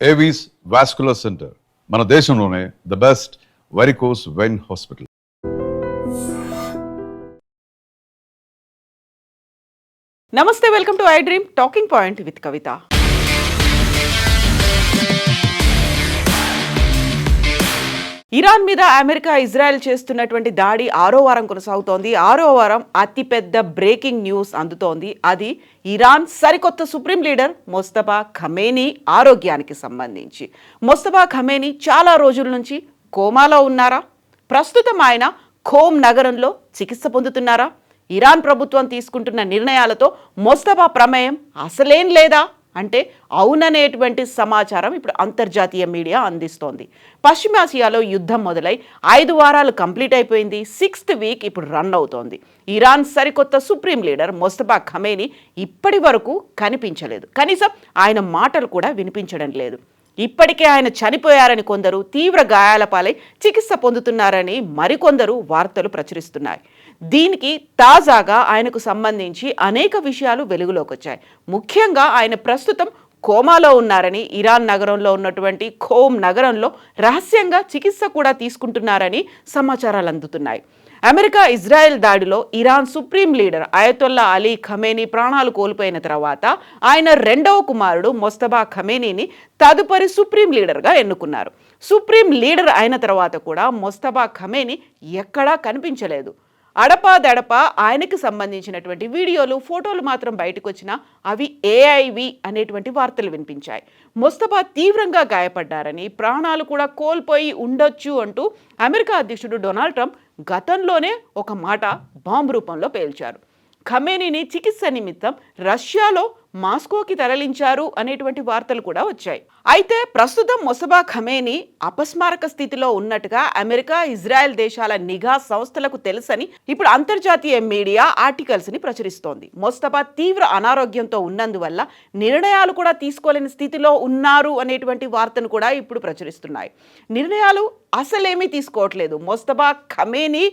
Avis vascular center మన దేశంలోనే the best varicose vein hospital. నమస్తే, welcome to iDream talking point with Kavitha. Iran మీద America Israel చేస్తున్నటువంటి దాడి 6వ వారం కొనసాగుతోంది. 6వ వారం అతిపెద్ద బ్రేకింగ్ న్యూస్ అందుతోంది. అది ఇరాన్ సరికొత్త సుప్రీం లీడర్ మొస్తఫా ఖమేనీ ఆరోగ్యానికి సంబంధించి. మొస్తఫా ఖమేనీ చాలా రోజుల నుంచి కోమాలో ఉన్నారా? ప్రస్తుతం ఆయన ఖోమ్ నగరంలో చికిత్స పొందుతున్నారా? ఇరాన్ ప్రభుత్వం తీసుకుంటున్న నిర్ణయాలతో మొస్తఫా ప్రమేయం అసలేం లేదా అంటే అవుననేటువంటి సమాచారం ఇప్పుడు అంతర్జాతీయ మీడియా అందిస్తోంది. పశ్చిమాసియాలో యుద్ధం మొదలై 5 వారాలు కంప్లీట్ అయిపోయింది. 6th వీక్ ఇప్పుడు రన్ అవుతోంది. ఇరాన్ సరికొత్త సుప్రీం లీడర్ మొస్తఫా ఖమేనీ ఇప్పటి వరకు కనిపించలేదు. కనీసం ఆయన మాటలు కూడా వినిపించడం లేదు. ఇప్పటికే ఆయన చనిపోయారని కొందరు, తీవ్ర గాయాల పాలై చికిత్స పొందుతున్నారని మరికొందరు వార్తలు ప్రచురిస్తున్నాయి. దీనికి తాజాగా ఆయనకు సంబంధించి అనేక విషయాలు వెలుగులోకి వచ్చాయి. ముఖ్యంగా ఆయన ప్రస్తుతం కోమాలో ఉన్నారని, ఇరాన్ నగరంలో ఉన్నటువంటి ఖోమ్ నగరంలో రహస్యంగా చికిత్స కూడా తీసుకుంటున్నారని సమాచారాలు అందుతున్నాయి. అమెరికా ఇజ్రాయెల్ దాడిలో Iran supreme leader Ayatollah Ali Khamenei ప్రాణాలు కోల్పోయిన తర్వాత ఆయన 2వ కుమారుడు మొస్తఫా ఖమేనీని తదుపరి సుప్రీం లీడర్గా ఎన్నుకున్నారు. సుప్రీం లీడర్ అయిన తర్వాత కూడా మొస్తఫా ఖమేనీ ఎక్కడా కనిపించలేదు. అడపాదడపా ఆయనకు సంబంధించినటువంటి వీడియోలు, ఫోటోలు మాత్రం బయటకు వచ్చినా అవి ఏఐవి అనేటువంటి వార్తలు వినిపించాయి. మొస్తఫా తీవ్రంగా గాయపడ్డారని, ప్రాణాలు కూడా కోల్పోయి ఉండొచ్చు అంటూ అమెరికా అధ్యక్షుడు డొనాల్డ్ ట్రంప్ గతంలోనే ఒక మాట బాంబు రూపంలో పేల్చారు. ఖమేనీని చికిత్స నిమిత్తం రష్యాలో మాస్కోకి తరలించారు అనేటువంటి వార్తలు కూడా వచ్చాయి. అయితే ప్రస్తుతం మొస్తఫా ఖమేనీ అపస్మారక స్థితిలో ఉన్నట్టుగా అమెరికా, ఇజ్రాయెల్ దేశాల నిఘా సంస్థలకు తెలుసని ఇప్పుడు అంతర్జాతీయ మీడియా ఆర్టికల్స్ ని ప్రచురిస్తోంది. మొస్తఫా తీవ్ర అనారోగ్యంతో ఉన్నందువల్ల నిర్ణయాలు కూడా తీసుకోలేని స్థితిలో ఉన్నారు అనేటువంటి వార్తను కూడా ఇప్పుడు ప్రచురిస్తున్నాయి. నిర్ణయాలు అసలేమీ తీసుకోవట్లేదు. మొస్తఫా ఖమేనీ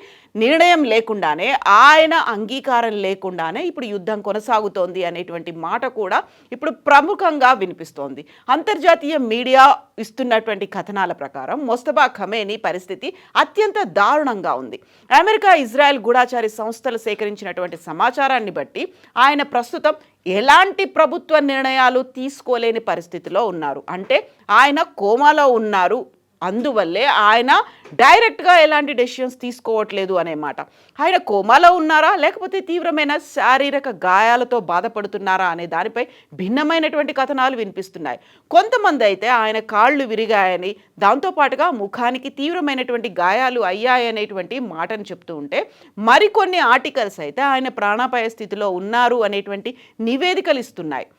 నిర్ణయం లేకుండానే, ఆయన అంగీకారం లేకుండానే ఇప్పుడు యుద్ధం కొనసాగుతోంది అనేటువంటి మాట కూడా ఇప్పుడు ప్రముఖంగా వినిపిస్తోంది. అంతర్జాతీయ మీడియా ఇస్తున్నటువంటి కథనాల ప్రకారం మొస్తఫా ఖమేనీ పరిస్థితి అత్యంత దారుణంగా ఉంది. అమెరికా, ఇజ్రాయెల్ గూఢాచారి సంస్థలు సేకరించినటువంటి సమాచారాన్ని బట్టి ఆయన ప్రస్తుతం ఎలాంటి ప్రభుత్వ నిర్ణయాలు తీసుకోలేని పరిస్థితిలో ఉన్నారు. అంటే ఆయన కోమాలో ఉన్నారు. అందువల్లే ఆయన డైరెక్ట్గా ఎలాంటి డెసిషన్స్ తీసుకోవట్లేదు అనే మాట. ఆయన కోమాలో ఉన్నారా, లేకపోతే తీవ్రమైన శారీరక గాయాలతో బాధపడుతున్నారా అనే దానిపై భిన్నమైనటువంటి కథనాలు వినిపిస్తున్నాయి. కొంతమంది అయితే ఆయన కాళ్ళు విరిగాయని, దాంతోపాటుగా ముఖానికి తీవ్రమైనటువంటి గాయాలు అయ్యాయనేటువంటి మాటను చెప్తూ ఉంటే, మరికొన్ని ఆర్టికల్స్ అయితే ఆయన ప్రాణాపాయ స్థితిలో ఉన్నారు అనేటువంటి నివేదికలు ఇస్తున్నాయి.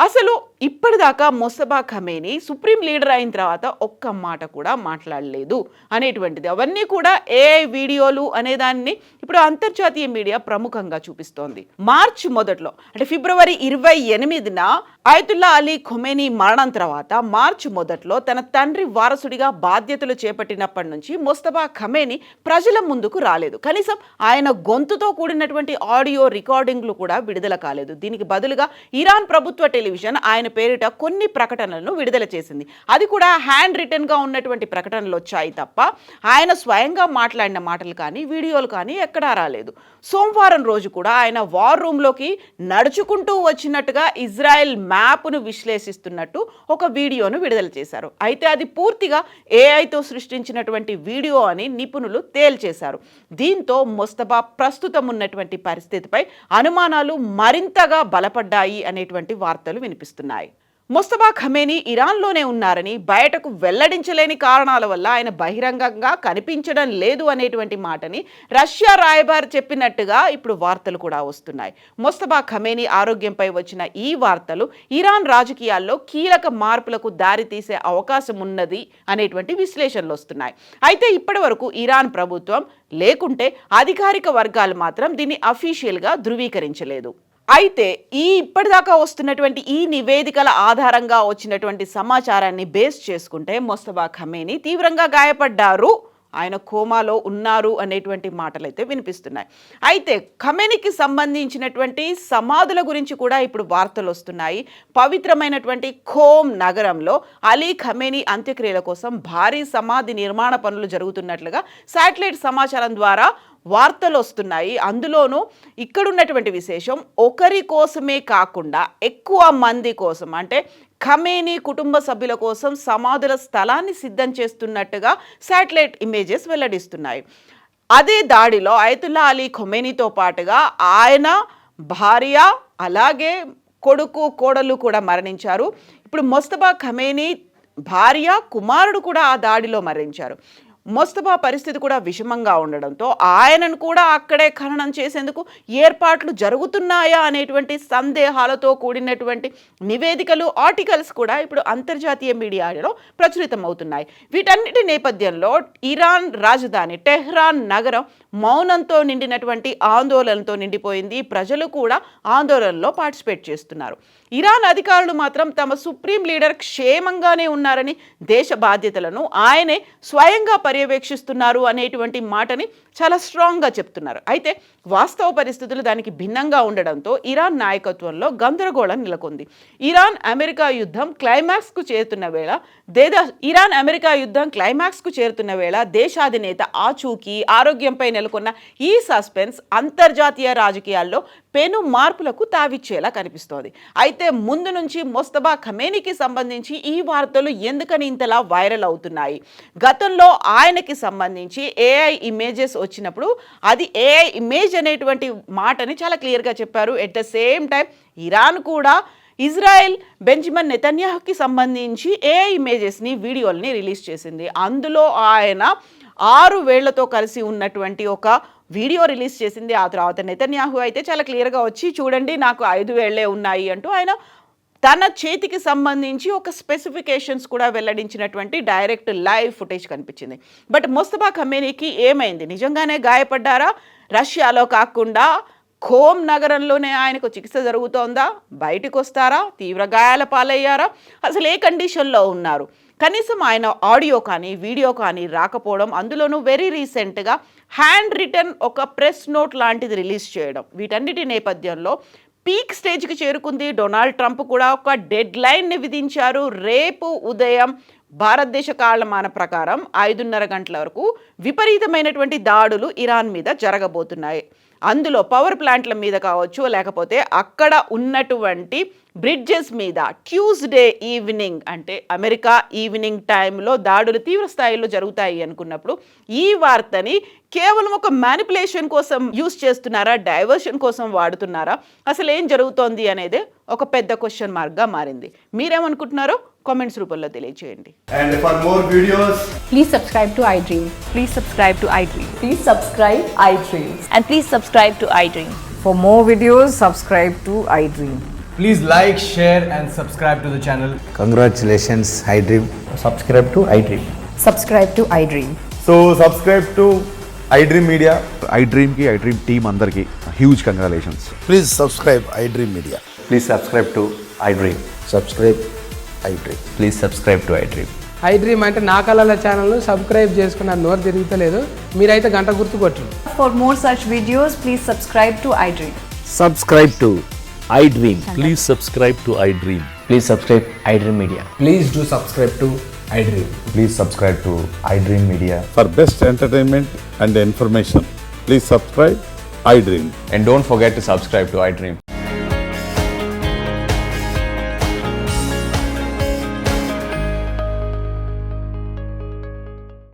అసలు ఇప్పటిదాకా మొస్తఫా ఖమేనీ సుప్రీం లీడర్ అయిన తర్వాత ఒక్క మాట కూడా మాట్లాడలేదు అనేటువంటిది, అవన్నీ కూడా ఏఐ వీడియోలు అనేదాన్ని ఇప్పుడు అంతర్జాతీయ మీడియా ప్రముఖంగా చూపిస్తోంది. మార్చి మొదట్లో అంటే ఫిబ్రవరి 28న అయతుల్లా అలీ ఖమేనీ మరణం తర్వాత మార్చి మొదట్లో తన తండ్రి వారసుడిగా బాధ్యతలు చేపట్టినప్పటి నుంచి మొస్తఫా ఖమేనీ ప్రజల ముందుకు రాలేదు. కనీసం ఆయన గొంతుతో కూడినటువంటి ఆడియో రికార్డింగ్లు కూడా విడుదల కాలేదు. దీనికి బదులుగా ఇరాన్ ప్రభుత్వ టెలివిజన్ ఆయన పేరిట కొన్ని ప్రకటనలను విడుదల చేసింది. అది కూడా హ్యాండ్ రిటన్గా ఉన్నటువంటి ప్రకటనలు వచ్చాయి తప్ప ఆయన స్వయంగా మాట్లాడిన మాటలు కానీ, వీడియోలు కానీ ఎక్కడా రాలేదు. సోమవారం రోజు కూడా ఆయన వార్ రూమ్లోకి నడుచుకుంటూ వచ్చినట్టుగా ఇజ్రాయెల్ మ్యాప్ను విశ్లేషిస్తున్నట్టు ఒక వీడియోను విడుదల చేశారు. అయితే అది పూర్తిగా ఏఐతో సృష్టించినటువంటి వీడియో అని నిపుణులు తేల్చేశారు. దీంతో మొస్తఫా ప్రస్తుతం ఉన్నటువంటి పరిస్థితిపై అనుమానాలు మరింతగా బలపడ్డాయి అనేటువంటి వార్తలు వినిపిస్తున్నాయి. మొస్తఫా ఖమేనీ ఇరాన్లోనే ఉన్నారని, బయటకు వెల్లడించలేని కారణాల వల్ల ఆయన బహిరంగంగా కనిపించడం లేదు అనేటువంటి మాటని రష్యా రాయబారి చెప్పినట్టుగా ఇప్పుడు వార్తలు కూడా వస్తున్నాయి. మొస్తఫా ఖమేనీ ఆరోగ్యంపై వచ్చిన ఈ వార్తలు ఇరాన్ రాజకీయాల్లో కీలక మార్పులకు దారితీసే అవకాశం ఉన్నది అనేటువంటి విశ్లేషణలు వస్తున్నాయి. అయితే ఇప్పటి వరకు ఇరాన్ ప్రభుత్వం లేకుంటే అధికారిక వర్గాలు మాత్రం దీన్ని అఫీషియల్గా ధృవీకరించలేదు. అయితే ఇప్పటిదాకా వస్తున్నటువంటి ఈ నివేదికల ఆధారంగా వచ్చినటువంటి సమాచారాన్ని బేస్ చేసుకుంటే మొస్తఫా ఖమేనీ తీవ్రంగా గాయపడ్డారు ఆయన కోమాలో ఉన్నారు అనేటువంటి మాటలు అయితే వినిపిస్తున్నాయి. అయితే ఖమేనీకి సంబంధించినటువంటి సమాధుల గురించి కూడా ఇప్పుడు వార్తలు వస్తున్నాయి. పవిత్రమైనటువంటి ఖోమ్ నగరంలో అలీ ఖమేనీ అంత్యక్రియల కోసం భారీ సమాధి నిర్మాణ పనులు జరుగుతున్నట్లుగా శాటిలైట్ సమాచారం ద్వారా వార్తలు వస్తున్నాయి. అందులోనూ ఇక్కడున్నటువంటి విశేషం ఒకరి కోసమే కాకుండా ఎక్కువ మంది కోసం, అంటే ఖమేనీ కుటుంబ సభ్యుల కోసం సమాధుల స్థలాన్ని సిద్ధం చేస్తున్నట్టుగా శాటిలైట్ ఇమేజెస్ వెల్లడిస్తున్నాయి. అదే దాడిలో అయతుల్లా అలీ ఖమేనీతో పాటుగా ఆయన భార్య అలాగే కొడుకు కోడలు కూడా మరణించారు. ఇప్పుడు మొస్తఫా ఖమేనీ భార్య కుమారుడు కూడా ఆ దాడిలో మరణించారు. మొస్తఫా పరిస్థితి కూడా విషమంగా ఉండడంతో ఆయనను కూడా అక్కడే ఖననం చేసేందుకు ఏర్పాట్లు జరుగుతున్నాయా అనేటువంటి సందేహాలతో కూడినటువంటి నివేదికలు, ఆర్టికల్స్ కూడా ఇప్పుడు అంతర్జాతీయ మీడియాలో ప్రచురితమవుతున్నాయి. వీటన్నిటి నేపథ్యంలో ఇరాన్ రాజధాని టెహ్రాన్ నగరం మౌనంతో నిండినటువంటి ఆందోళనతో నిండిపోయింది. ప్రజలు కూడా ఆందోళనలో పార్టిసిపేట్ చేస్తున్నారు. ఇరాన్ అధికారులు మాత్రం తమ సుప్రీం లీడర్ క్షేమంగానే ఉన్నారని, దేశ బాధ్యతలను ఆయనే స్వయంగా పర్యవేక్షిస్తున్నారు అనేటువంటి మాటని చాలా స్ట్రాంగ్గా చెప్తున్నారు. అయితే వాస్తవ పరిస్థితులు దానికి భిన్నంగా ఉండడంతో ఇరాన్ నాయకత్వంలో గందరగోళం నెలకొంది. ఇరాన్ అమెరికా యుద్ధం క్లైమాక్స్కు చేరుతున్న వేళ దేశాధినేత ఆచూకీ ఆరోగ్యంపై నెలకొన్న ఈ సస్పెన్స్ అంతర్జాతీయ రాజకీయాల్లో పెను మార్పులకు తావిచ్చేలా కనిపిస్తోంది. అయితే ముందు నుంచి మొస్తఫా ఖమేనీకి సంబంధించి ఈ వార్తలు ఎందుకని ఇంతలా వైరల్ అవుతున్నాయి? గతంలో ఆయనకి సంబంధించి ఏఐ ఇమేజెస్ వచ్చినప్పుడు అది ఏఐ ఇమేజ్ అనేటువంటి మాటని చాలా క్లియర్గా చెప్పారు. At the same time Iran కూడా ఇజ్రాయెల్ బెంజమిన్ నెతన్యాహుకి సంబంధించి ఏఐ ఇమేజెస్ని, వీడియోల్ని రిలీజ్ చేసింది. అందులో ఆయన 6 వేళ్లతో కలిసి ఉన్నటువంటి ఒక వీడియో రిలీజ్ చేసింది. ఆ తర్వాత నెతన్యాహు అయితే చాలా క్లియర్గా వచ్చి చూడండి నాకు 5 వేళ్లే ఉన్నాయి అంటూ ఆయన తన చేతికి సంబంధించి ఒక స్పెసిఫికేషన్స్ కూడా వెల్లడించినటువంటి డైరెక్ట్ లైవ్ ఫుటేజ్ కనిపించింది. బట్ మొస్తఫా ఖమేనీకి ఏమైంది? నిజంగానే గాయపడ్డారా? రష్యాలో కాకుండా ఖోమ్ నగరంలోనే ఆయనకు చికిత్స జరుగుతోందా? బయటకు వస్తారా? తీవ్ర గాయాల పాలయ్యారా? అసలు ఏ కండిషన్లో ఉన్నారు? కనీసం ఆయన ఆడియో కానీ వీడియో కానీ రాకపోవడం, అందులోనూ వెరీ రీసెంట్గా హ్యాండ్ రిటర్న్ ఒక ప్రెస్ నోట్ లాంటిది రిలీజ్ చేయడం, వీటన్నిటి నేపథ్యంలో పీక్ స్టేజ్కి చేరుకుంది. డొనాల్డ్ ట్రంప్ కూడా ఒక డెడ్ లైన్ని విధించారు. రేపు ఉదయం భారతదేశ కాలమాన ప్రకారం 5:30 గంటల వరకు విపరీతమైనటువంటి దాడులు ఇరాన్ మీద జరగబోతున్నాయి. అందులో పవర్ ప్లాంట్ల మీద కావచ్చు, లేకపోతే అక్కడ ఉన్నటువంటి బ్రిడ్జెస్ మీద ట్యూస్డే ఈవినింగ్, అంటే అమెరికా ఈవినింగ్ టైంలో దాడులు తీవ్ర స్థాయిలో జరుగుతాయి అనుకున్నప్పుడు ఈ వార్తని కేవలం ఒక మ్యానిపులేషన్ కోసం యూస్ చేస్తున్నారా, డైవర్షన్ కోసం వాడుతున్నారా, అసలు ఏం జరుగుతోంది అనేది ఒక పెద్ద క్వశ్చన్ మార్క్గా మారింది. మీరేమనుకుంటున్నారో కామెంట్స్ రూపంలో తెలియజేయండి. And for more videos, Please subscribe to iDream. Please subscribe to iDream. Please subscribe iDream. And please subscribe to iDream. For more videos, subscribe to iDream. please like, share and subscribe to the channel. Congratulations, iDream. Subscribe to iDream. Subscribe to iDream. So subscribe to iDream Media. iDream కి iDream team అందరికి huge congratulations. Please subscribe iDream Media. Please subscribe to iDream. Subscribe iDream. Please subscribe to iDream. iDream అంటే నా కళల channel subscribe చేసుకున్న నోరు తిరుగుతలేదు, మీరైతే గంట గుర్తు కొట్టండి. For more such videos, please subscribe to iDream. Subscribe to iDream. Please subscribe to iDream. Please subscribe iDream Media. Please do subscribe to iDream. Please subscribe to iDream Media. For best entertainment and information, please subscribe iDream. And don't forget to subscribe to iDream.